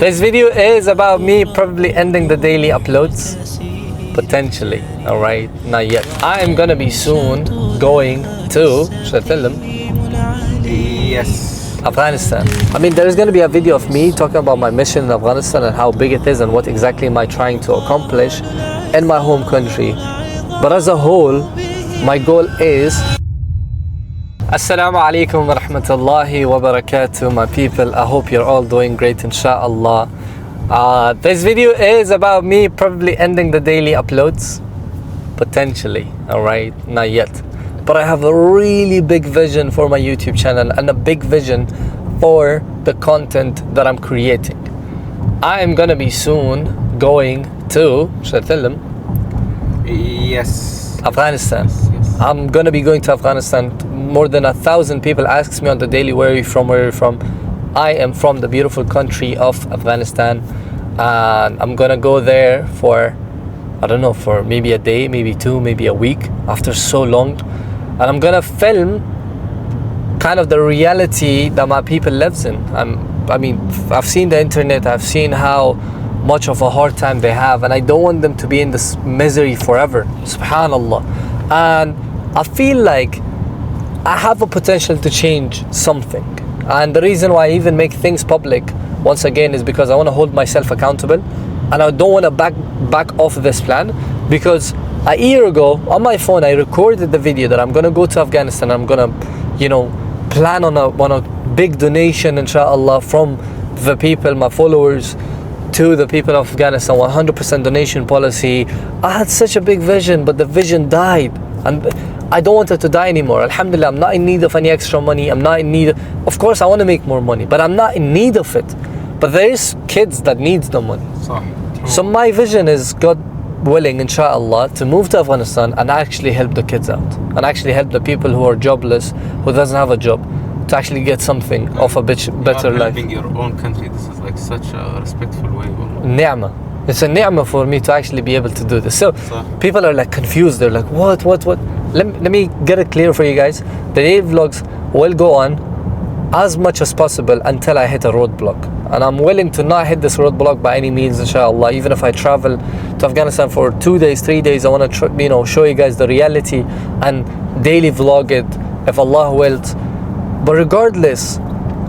This video is about me probably ending the daily uploads. Potentially, alright, not yet. I am gonna be soon going to, should I tell them? Yes. Afghanistan. I mean, there is gonna be a video of me talking about my mission in Afghanistan and how big it is and what exactly am I trying to accomplish in my home country. But as a whole, my goal is... Assalamu alaikum wa rahmatullahi wa barakatuh, my people. I hope you're all doing great, inshaAllah. This video is about me probably ending the daily uploads. Potentially, alright, not yet. But I have a really big vision for my YouTube channel and a big vision for the content that I'm creating. I am gonna be soon going to, should I tell them? Yes. Afghanistan. Yes. I'm gonna be going to Afghanistan. More than 1,000 people ask me on the daily, where are you from, where are you from? I am from the beautiful country of Afghanistan, and I'm gonna go there for, I don't know, for maybe a day, maybe two, maybe a week, after so long. And I'm gonna film kind of the reality that my people lives in. I mean, I've seen the internet, I've seen how much of a hard time they have, and I don't want them to be in this misery forever, subhanallah. And I feel like I have a potential to change something. And the reason why I even make things public, once again, is because I want to hold myself accountable, and I don't want to back off this plan. Because a year ago, on my phone, I recorded the video that I'm going to go to Afghanistan. I'm going to, plan on a big donation, inshallah, from the people, my followers, to the people of Afghanistan, 100% donation policy. I had such a big vision, but the vision died. And I don't want it to die anymore. Alhamdulillah, I'm not in need of any extra money. I'm not in need of course I want to make more money, but I'm not in need of it. But there is kids that needs the money. So my vision is, God willing, inshallah, to move to Afghanistan and actually help the kids out, and actually help the people who are jobless, who doesn't have a job, to actually get something of a better life. Helping your own country, this is like such a respectful way. Ni'mah. It's a ni'mah for me to actually be able to do this. So people are like confused. They're like, what? Let me get it clear for you guys. The daily vlogs will go on as much as possible until I hit a roadblock. And I'm willing to not hit this roadblock by any means, inshallah. Even if I travel to Afghanistan for 2 days, 3 days, I want to show you guys the reality and daily vlog it, if Allah wills. But regardless,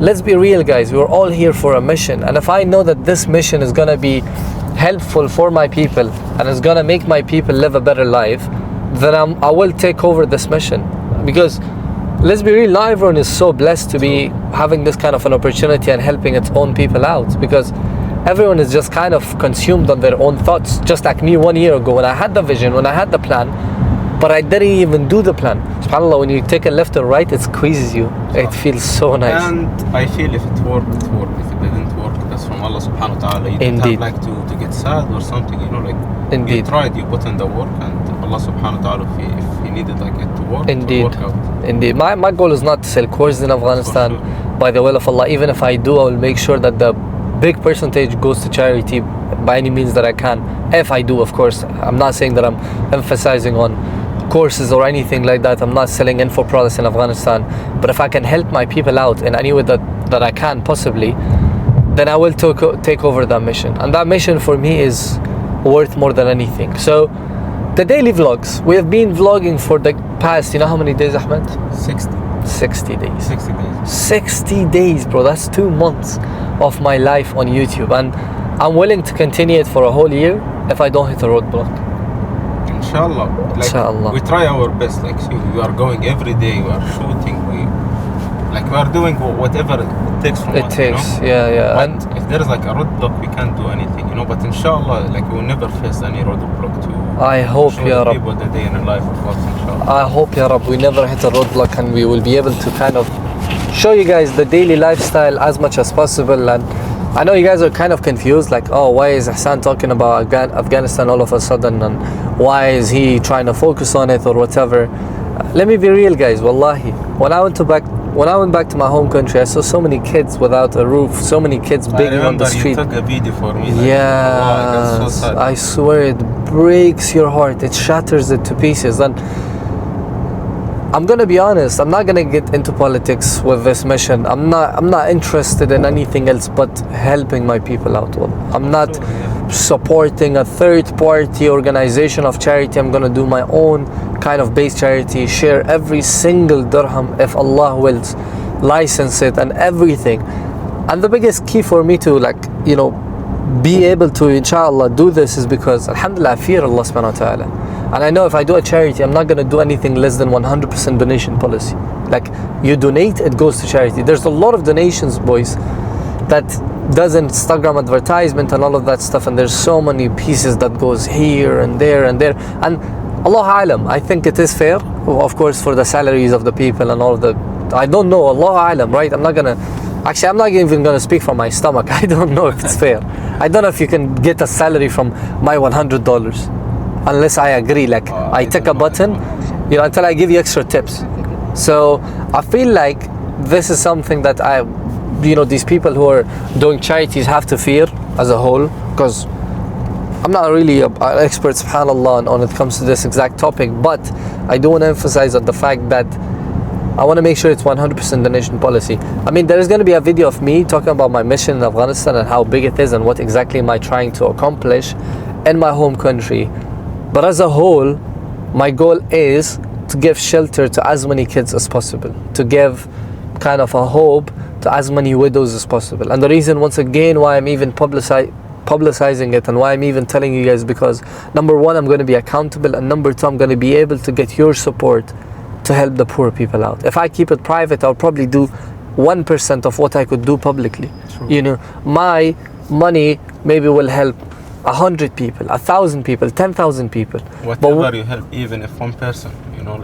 let's be real, guys. We're all here for a mission. And if I know that this mission is going to be helpful for my people and it's going to make my people live a better life, then I will take over this mission. Because let's be real, not everyone is so blessed to be having this kind of an opportunity and helping its own people out. Because everyone is just kind of consumed on their own thoughts, just like me 1 year ago when I had the vision, when I had the plan, but I didn't even do the plan. SubhanAllah, when you take a left or right, it squeezes you. It feels so nice. And I feel if it worked, it worked. If it didn't work, that's from Allah subhanahu wa ta'ala. You don't have like to get sad or something, like Indeed. You tried, you put in the work, and Allah subhanahu wa ta'ala, if he needed like it to work, Indeed. it will work out. Indeed. My goal is not to sell courses in Afghanistan. Sure. By the will of Allah. Even if I do, I will make sure that the big percentage goes to charity by any means that I can. If I do, of course. I'm not saying that I'm emphasizing on courses or anything like that. I'm not selling info products in Afghanistan. But if I can help my people out in any way that I can possibly, then I will take over that mission. And that mission for me is worth more than anything. So the daily vlogs, we have been vlogging for the past, how many days, Ahmed? 60 days. 60 days. 60 days, bro. That's 2 months of my life on YouTube. And I'm willing to continue it for a whole year if I don't hit a roadblock. Inshallah. Inshallah. We try our best. We are going every day. We are shooting. We are doing whatever it takes from us. Yeah. But And if there is like a roadblock, we can't do anything, But inshallah, we will never face any roadblock to I hope, show Ya the Rab. people the day in a life of us, inshallah. I hope, Ya Rab, we never hit a roadblock and we will be able to kind of show you guys the daily lifestyle as much as possible. And I know you guys are kind of confused, like, oh, why is Hassan talking about Afghanistan all of a sudden, and why is he trying to focus on it or whatever. Let me be real, guys. Wallahi, when I went back to my home country, I saw so many kids without a roof, so many kids begging on the street. You took a video for me. Yeah, so sad. I swear, it breaks your heart. It shatters it to pieces. And I'm gonna be honest, I'm not gonna get into politics with this mission. I'm not interested in anything else but helping my people out. Well, I'm not supporting a third party organization of charity. I'm gonna do my own kind of base charity, share every single dirham if Allah wills, license it and everything. And the biggest key for me to be able to inshallah do this is because alhamdulillah I fear Allah subhanahu wa ta'ala. And I know if I do a charity, I'm not going to do anything less than 100% donation policy. Like, you donate, it goes to charity. There's a lot of donations, boys, that does Instagram advertisement and all of that stuff, and there's so many pieces that goes here and there and there. And Allah alam, I think it is fair, of course, for the salaries of the people and all of the, I don't know, Allah alam, right? I'm not even going to speak from my stomach. I don't know if it's fair. I don't know if you can get a salary from my $100. Unless I agree, I take a button, until I give you extra tips. So I feel like this is something that these people who are doing charities have to fear as a whole, because I'm not really an expert, subhanAllah, when it comes to this exact topic, but I do want to emphasize on the fact that I want to make sure it's 100% donation policy. I mean, there is going to be a video of me talking about my mission in Afghanistan and how big it is and what exactly am I trying to accomplish in my home country. But as a whole, my goal is to give shelter to as many kids as possible, to give kind of a hope to as many widows as possible. And the reason, once again, why I'm even publicizing it and why I'm even telling you guys, because number one, I'm going to be accountable, and number two, I'm going to be able to get your support to help the poor people out. If I keep it private, I'll probably do 1% of what I could do publicly. True. My money maybe will help 100 people, 1,000 people, 10,000 people. Whatever you help, even if one person,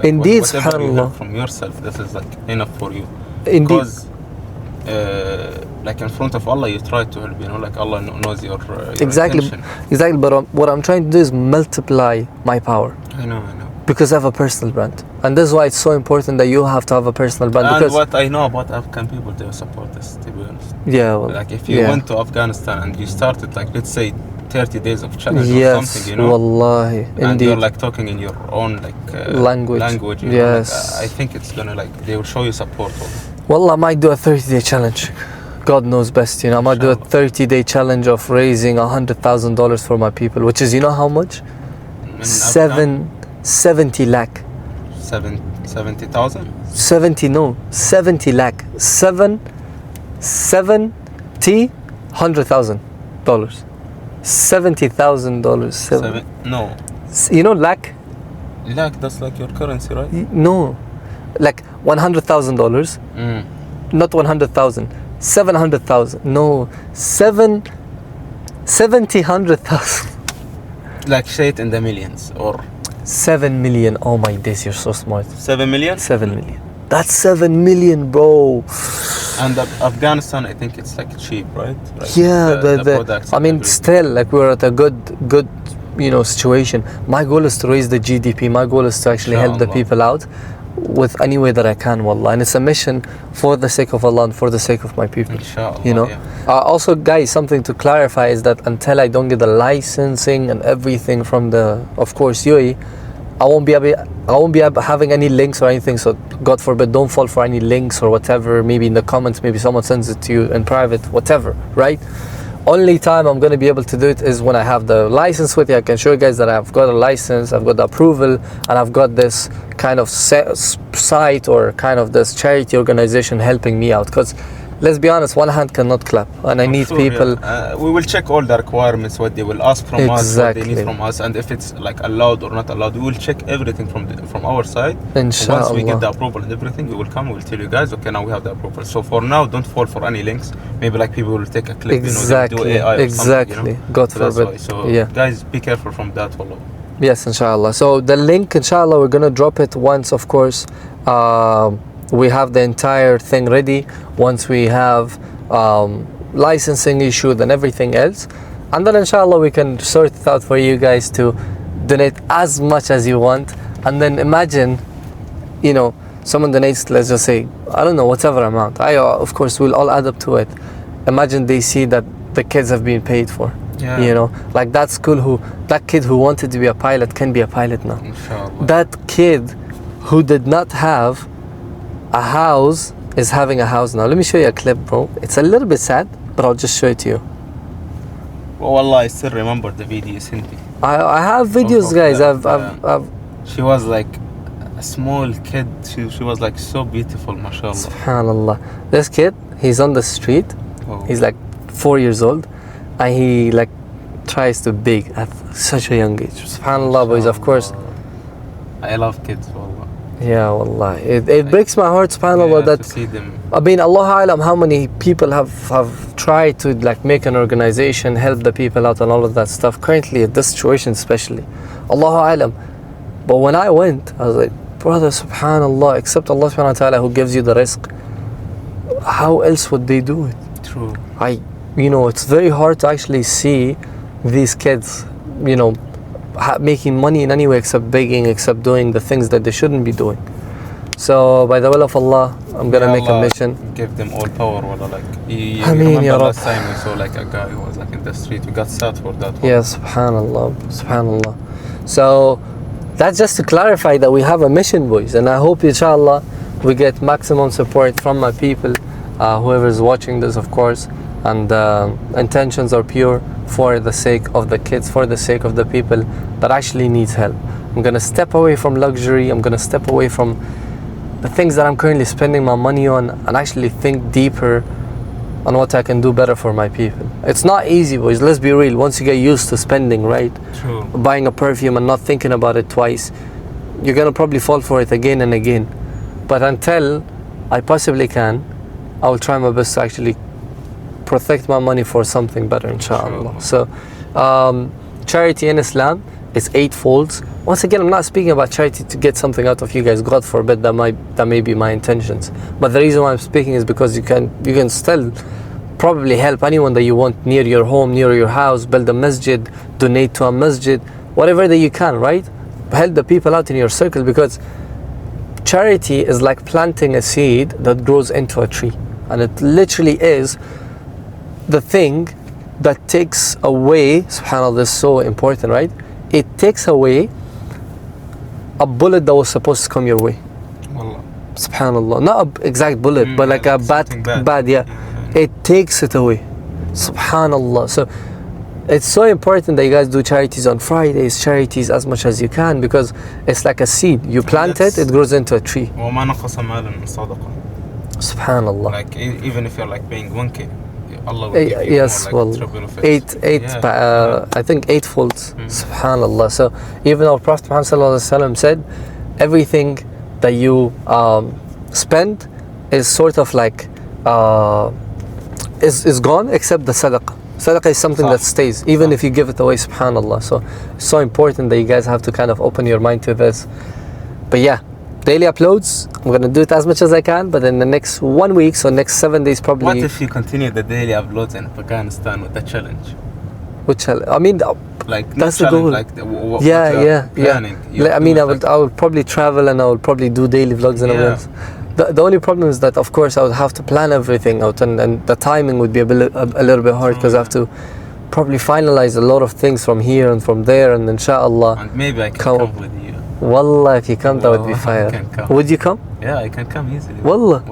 indeed, whatever you help from yourself, this is enough for you. Indeed. Because in front of Allah, you try to help. Allah knows your intention. Exactly. But what I'm trying to do is multiply my power. I know. Because I have a personal brand, and this is why it's so important that you have to have a personal brand. And because what I know about Afghan people, they support this, to be honest. Yeah. Well, if you went to Afghanistan and you started, let's say, 30 days of challenge or something, wallahi, and indeed. you're talking in your own language. Yes. I think it's gonna they will show you support. Wallah, I might do a 30-day challenge. God knows best, I might do a 30-day challenge of raising $100,000 for my people, which is, how much? 70 lakh. 70,000? 70 lakh. 100,000 dollars. $70,000. No. Lakh? Lakh, that's your currency, right? No. $100,000. Not 100,000. 700,000. No. 700,000. Say it in the millions, or 7 million. Oh my days, you're so smart. 7 million? 7 million. That's 7 million, bro. And Afghanistan, I think it's cheap, right? Yeah, the products. I mean, still, we're at a good situation. My goal is to raise the GDP. My goal is to actually help the people out with any way that I can, wallah. And it's a mission for the sake of Allah and for the sake of my people. Inshallah, Yeah. Also, guys, something to clarify is that until I don't get the licensing and everything from of course, UAE, I won't be having any links or anything. So God forbid, don't fall for any links or whatever. Maybe in the comments, maybe someone sends it to you in private, whatever, right? Only time I'm going to be able to do it is when I have the license with you. I can show you guys that I've got a license, I've got the approval, and I've got this kind of site or kind of this charity organization helping me out. Because let's be honest, one hand cannot clap, and I need people. Yeah. We will check all the requirements, what they will ask from us, what they need from us, and if it's allowed or not allowed. We will check everything from our side. Inshallah. Once we get the approval and everything, we will come. We'll tell you guys, okay, now we have the approval. So for now, don't fall for any links. Maybe people will take a clip. Exactly. They do AI or something, God forbid. So guys, be careful from that. Wallah. Yes, inshallah. So the link, inshallah, we're gonna drop it once, of course, we have the entire thing ready. Once we have licensing issued and everything else, and then inshallah we can sort it out for you guys to donate as much as you want. And then imagine, someone donates, let's just say, I don't know, whatever amount. Of course, we'll all add up to it. Imagine they see that the kids have been paid for. Yeah. That kid who wanted to be a pilot can be a pilot now. Inshallah. That kid who did not have a house is having a house now. Let me show you a clip, bro. It's a little bit sad, but I'll just show it to you. Well, wallah, I still remember the video you sent me. I have videos, guys. I've She was like a small kid. She was like so beautiful, mashallah. Subhanallah. This kid, he's on the street. Oh. He's like 4 years old, and he like tries to beg at such a young age. Subhanallah, boys. Of course. I love kids, wallah. Yeah, wallah. It breaks my heart, subhanallah, that to see them. I mean, Allah Alam, how many people have tried to like make an organization, help the people out and all of that stuff. Currently, at this situation especially, Allah Alam. But when I went, I was like, brother, subhanallah, except Allah subhanahu wa ta'ala who gives you the rizq, how else would they do it? True. It's very hard to actually see these kids, making money in any way except begging, except doing the things that they shouldn't be doing. So by the will of Allah, I'm gonna make a mission. Give them all power, wallah. Like, you Ameen, remember Ya last Rab. time we saw like a guy who was like in the street. We got sad for that one. Yeah, subhanallah. So that's just to clarify that we have a mission, boys, and I hope inshallah we get maximum support from my people, whoever is watching this, of course, and intentions are pure for the sake of the kids, for the sake of the people that actually needs help. I'm gonna step away from luxury. I'm gonna step away from the things that I'm currently spending my money on and actually think deeper on what I can do better for my people. It's not easy, boys. Let's be real. Once you get used to spending, right? True. Buying a perfume and not thinking about it twice, you're gonna probably fall for it again and again. But until I possibly can, I will try my best to actually protect my money for something better, inshallah. So, charity in Islam is 8 folds. Once again, I'm not speaking about charity to get something out of you guys. God forbid, that may be my intentions. But the reason why I'm speaking is because you can still probably help anyone that you want near your home, near your house, build a masjid, donate to a masjid, whatever that you can, right? Help the people out in your circle, because charity is like planting a seed that grows into a tree. And it literally is the thing that takes away, subhanAllah, this is so important, right? It takes away a bullet that was supposed to come your way. Wallah. Subhanallah. Not an exact bullet, but like a bad, yeah. It takes it away. Subhanallah. So it's so important that you guys do charities on Fridays, charities as much as you can, because it's like a seed. You plant it grows into a tree. وما نقص مال من صدقة. Subhanallah. Like even if you're like paying 1K, Allah will give you yes, more, well, like, triple of it. I think 8 folds. Subhanallah. So even our Prophet Muhammad sallallahu alaihi wasallam said, everything that you spend is sort of like is gone except the sadaqah. Sadaqah is something that stays, even if you give it away, subhanallah. So it's so important that you guys have to kind of open your mind to this. But yeah, daily uploads, I'm gonna do it as much as I can, but in the next 1 week, so next 7 days probably. What if you continue the daily uploads in Afghanistan with the challenge? Which I mean, like that's the goal. Like Yeah. I mean, I will probably travel and I will probably do daily vlogs and everything else. The only problem is that, of course, I would have to plan everything out, and the timing would be a little bit hard, because I have to probably finalize a lot of things from here and from there, and inshallah. And maybe I can come with you. Wallah, if you come, that would be fire. Would you come? Yeah, I can come easily. Wallah.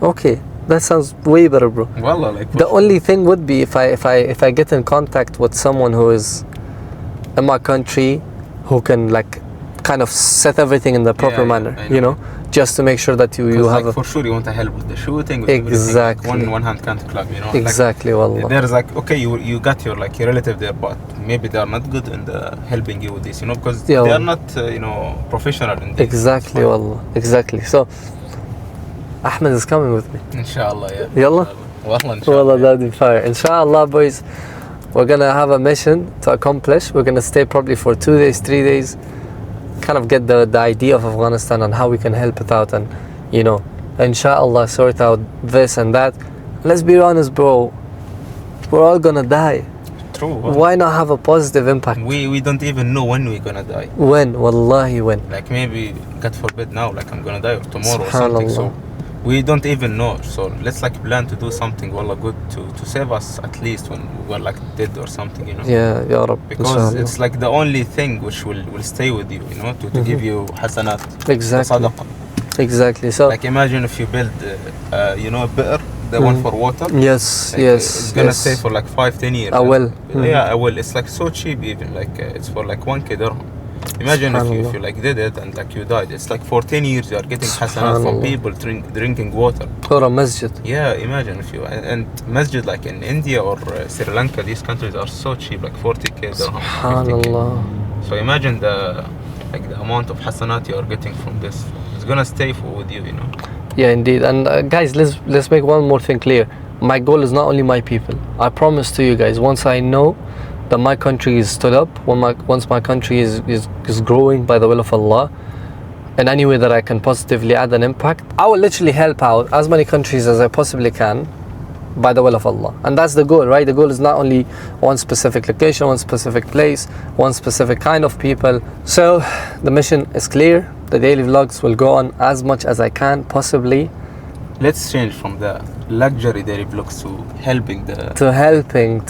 Okay, that sounds way better, bro. Wallah, like the only thing would be if I get in contact with someone who is in my country, who can like kind of set everything in the proper manner, you know, just to make sure that you have like for sure you want to help with the shooting, with exactly. Like one hand can't clap, you know. Exactly, like, wallah. There's like, okay, you got your like your relative there, but maybe they are not good in the helping you with this, you know, because they are not professional in this. Exactly, wallah. Exactly. So Ahmed is coming with me. Inshallah, yeah. Yallah. Wallah, inshallah. Wallah, that'd be fire. Inshallah, boys. We're gonna have a mission to accomplish. We're gonna stay probably for 2 days, 3 days, kind of get the idea of Afghanistan and how we can help it out, and inshallah sort out this and that. Let's be honest, bro, we're all gonna die. True. Why not have a positive impact? We don't even know when we're gonna die. When? Wallahi, when? Like maybe, God forbid, now, like I'm gonna die or tomorrow or something. So we don't even know. So let's like plan to do something wallah good to save us at least when we're like dead or something, you know. Yeah, Ya Rab. Because it's like the only thing which will stay with you, you know, to give you hasanat. Exactly. Sadaqah. Exactly. So like imagine if you build you know, a bi'r, the one for water. Yes, like, yes. It's gonna stay for like 5-10 years. I will. Yeah, I will. It's like so cheap even. Like it's for like 1k dirham. Imagine if you like did it and like you died. It's like for 10 years you are getting hasanat from people drinking water. Or a masjid. Yeah, imagine if you and masjid like in India or Sri Lanka, these countries are so cheap, like 40k dirham. SubhanAllah. So imagine the amount of hasanat you are getting from this. It's gonna stay with you, you know. Yeah, indeed. And guys, let's make one more thing clear. My goal is not only my people. I promise to you guys, once I know that my country is stood up, once my country is growing by the will of Allah, in any way that I can positively add an impact, I will literally help out as many countries as I possibly can by the will of Allah. And that's the goal, right? The goal is not only one specific location, one specific place, one specific kind of people. So the mission is clear. The daily vlogs will go on as much as I can possibly. Let's change from the luxury daily vlogs to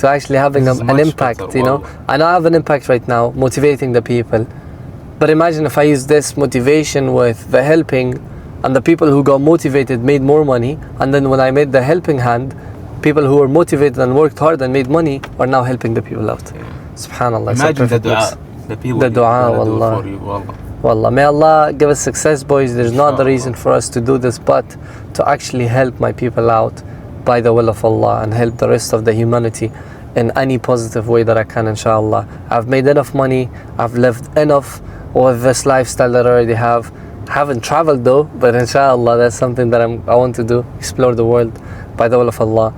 actually having an impact, better, you know. I know I have an impact right now, motivating the people. But imagine if I use this motivation with the helping, and the people who got motivated made more money, and then when I made the helping hand, people who were motivated and worked hard and made money are now helping the people out. Yeah. Subhanallah. Imagine the dua, the dua, wallah. For you, wallah. Wallah, may Allah give us success, boys. There's no other reason for us to do this but to actually help my people out by the will of Allah and help the rest of the humanity in any positive way that I can, inshallah. I've made enough money, I've lived enough with this lifestyle that I already have. Haven't traveled though, but inshallah that's something that I want to do, explore the world by the will of Allah.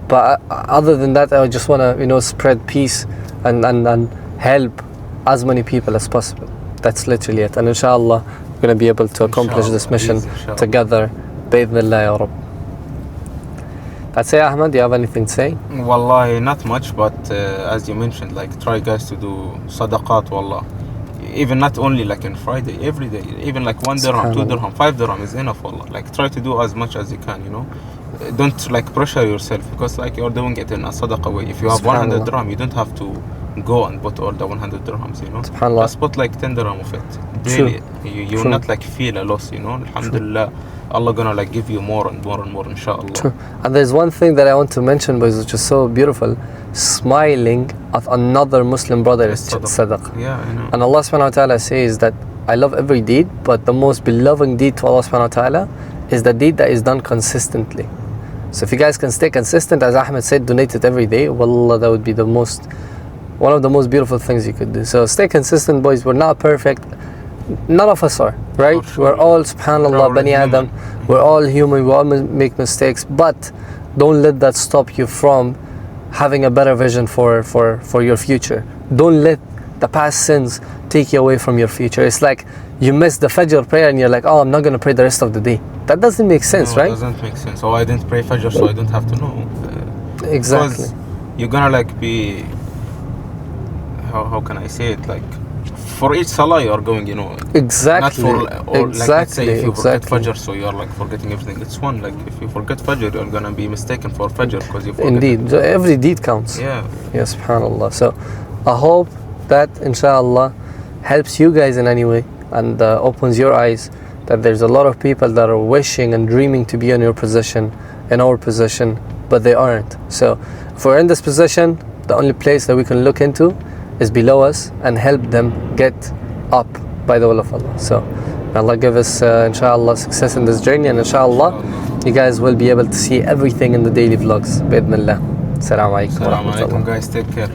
But other than that, I just want to, you know, spread peace and help as many people as possible. That's literally it. And inshallah, we're going to be able to accomplish this mission together. Bi-idhnillah ya Rabb. That's it, Ahmed. Do you have anything to say? Wallahi, not much, but as you mentioned, like try guys to do sadaqat, wallah. Even not only like in Friday, every day. Even like 1 dirham, 2 dirham, 5 dirham is enough, wallah. Like try to do as much as you can, you know. Don't like pressure yourself because like you're doing it in a sadaqah way. If you have 100 dirham, you don't have to go and put all the 100 dirhams, you know. SubhanAllah. Just put like 10 dirham of it. Really, you will not like feel a loss, you know. Alhamdulillah, Allah gonna like give you more and more and more, inshallah. True. And there's one thing that I want to mention, boys, which is so beautiful. Smiling at another Muslim brother is sadaqah. Yeah, I know. And Allah subhanahu wa ta'ala says that I love every deed, but the most beloved deed to Allah subhanahu wa ta'ala is the deed that is done consistently. So if you guys can stay consistent, as Ahmed said, donate it every day, wallah, that would be one of the most beautiful things you could do. So stay consistent, boys. We're not perfect. None of us are, right? Sure. We're all, subhanallah, Bani Adam. We're all human. We all make mistakes. But don't let that stop you from having a better vision for your future. Don't let the past sins take you away from your future. It's like you miss the Fajr prayer and you're like, oh, I'm not going to pray the rest of the day. That doesn't make sense, right? It doesn't make sense. Oh, I didn't pray Fajr, so I don't have to know. Exactly. Because you're going to like be, how can I say it, like for each salah you are going, you know. Exactly. Not for, or like let's say if you forget Fajr, so you are like forgetting everything. It's one, like if you forget Fajr, you're gonna be mistaken for Fajr because you forget. Indeed, every deed counts. Yeah. Yes, subhanallah. So I hope that inshallah helps you guys in any way and opens your eyes that there's a lot of people that are wishing and dreaming to be in your position, in our position, but they aren't. So if we're in this position, the only place that we can look into is below us and help them get up by the will of Allah. So may Allah give us inshallah success in this journey, and inshallah you guys will be able to see everything in the daily vlogs. Bi-idhnillah. Assalamu alaikum. Assalamu alaikum, guys. Take care.